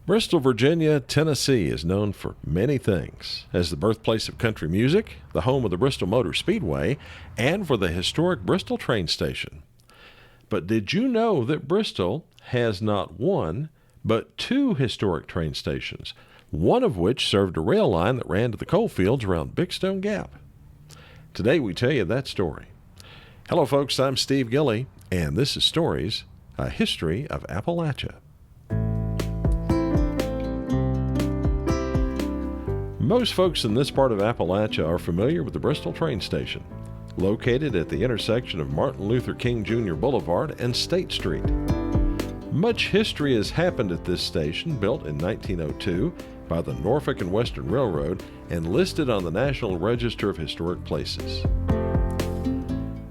Bristol, Virginia, Tennessee is known for many things. As the birthplace of country music, the home of the Bristol Motor Speedway, and for the historic Bristol train station. But did you know that Bristol has not one, but two historic train stations, one of which served a rail line that ran to the coal fields around Big Stone Gap? Today we tell you that story. Hello folks, I'm Steve Gilley, and this is Stories, a History of Appalachia. Most folks in this part of Appalachia are familiar with the Bristol train station, located at the intersection of Martin Luther King Jr. Boulevard and State Street. Much history has happened at this station, built in 1902 by the Norfolk and Western Railroad and listed on the National Register of Historic Places.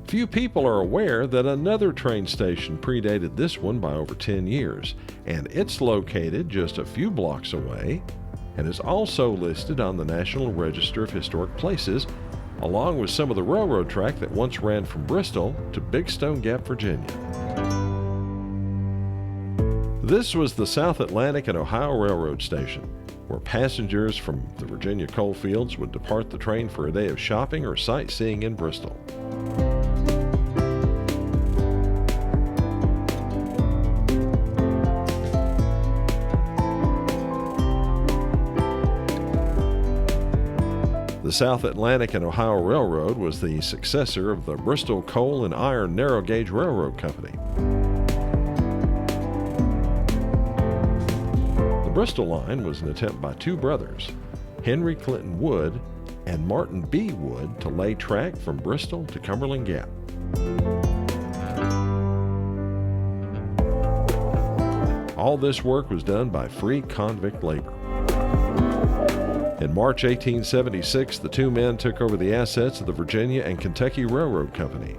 Few people are aware that another train station predated this one by over 10 years, and it's located just a few blocks away and is also listed on the National Register of Historic Places, along with some of the railroad track that once ran from Bristol to Big Stone Gap, Virginia. This was the South Atlantic and Ohio Railroad Station, where passengers from the Virginia coal fields would depart the train for a day of shopping or sightseeing in Bristol. The South Atlantic and Ohio Railroad was the successor of the Bristol Coal and Iron Narrow Gauge Railroad Company. The Bristol line was an attempt by two brothers, Henry Clinton Wood and Martin B. Wood, to lay track from Bristol to Cumberland Gap. All this work was done by free convict labor. In March 1876, the two men took over the assets of the Virginia and Kentucky Railroad Company.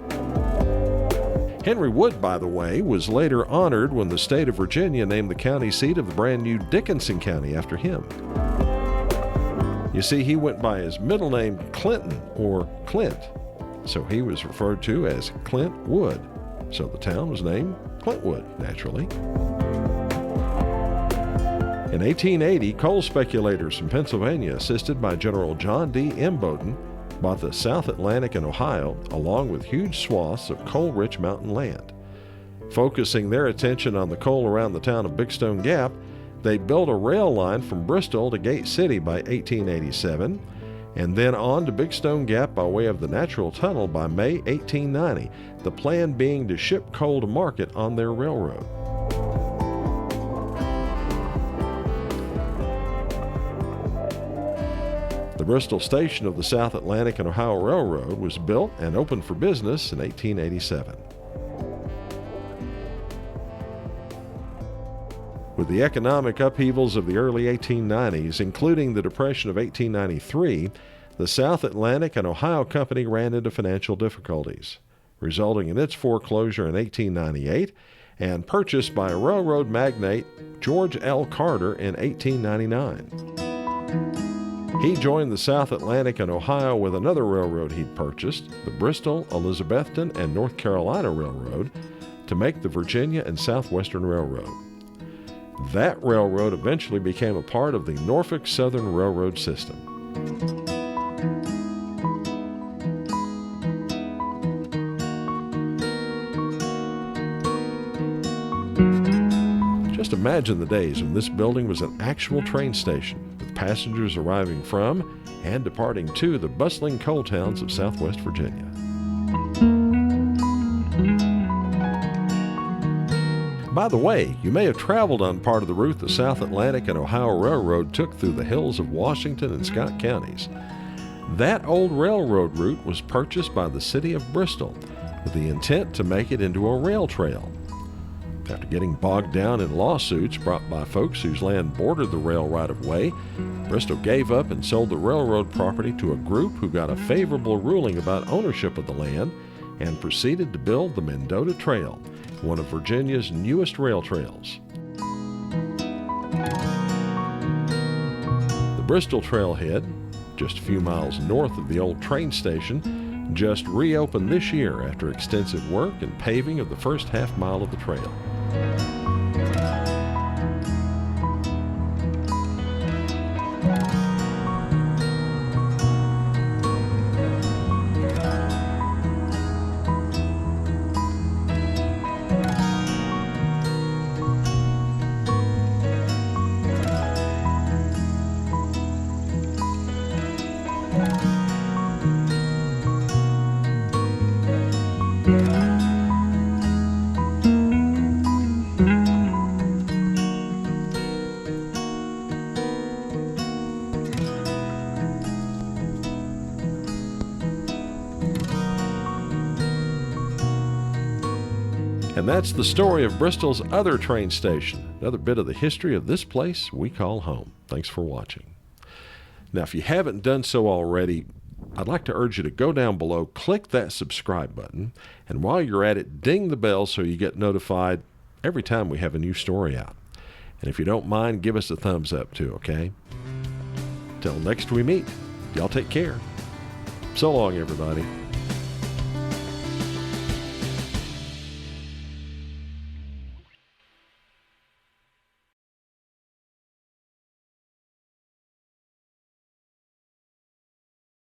Henry Wood, by the way, was later honored when the state of Virginia named the county seat of the brand new Dickinson County after him. You see, he went by his middle name Clinton, or Clint, so he was referred to as Clint Wood. So the town was named Clintwood, naturally. In 1880, coal speculators from Pennsylvania, assisted by General John D. Imboden, bought the South Atlantic and Ohio, along with huge swaths of coal-rich mountain land. Focusing their attention on the coal around the town of Big Stone Gap, they built a rail line from Bristol to Gate City by 1887, and then on to Big Stone Gap by way of the Natural Tunnel by May 1890, the plan being to ship coal to market on their railroad. The Bristol station of the South Atlantic and Ohio Railroad was built and opened for business in 1887. With the economic upheavals of the early 1890s, including the Depression of 1893, the South Atlantic and Ohio Company ran into financial difficulties, resulting in its foreclosure in 1898 and purchased by railroad magnate George L. Carter in 1899. He joined the South Atlantic and Ohio with another railroad he'd purchased, the Bristol, Elizabethton, and North Carolina Railroad, to make the Virginia and Southwestern Railroad. That railroad eventually became a part of the Norfolk Southern Railroad system. Just imagine the days when this building was an actual train station, with passengers arriving from and departing to the bustling coal towns of Southwest Virginia. By the way, you may have traveled on part of the route the South Atlantic and Ohio Railroad took through the hills of Washington and Scott counties. That old railroad route was purchased by the city of Bristol with the intent to make it into a rail trail. After getting bogged down in lawsuits brought by folks whose land bordered the rail right-of-way, Bristol gave up and sold the railroad property to a group who got a favorable ruling about ownership of the land and proceeded to build the Mendota Trail, one of Virginia's newest rail trails. The Bristol Trailhead, just a few miles north of the old train station, just reopened this year after extensive work and paving of the first half mile of the trail. And that's the story of Bristol's other train station, another bit of the history of this place we call home. Thanks for watching. Now, if you haven't done so already, I'd like to urge you to go down below, click that subscribe button, and while you're at it, ding the bell so you get notified every time we have a new story out. And if you don't mind, give us a thumbs up too, okay? Till next we meet, y'all take care. So long, everybody.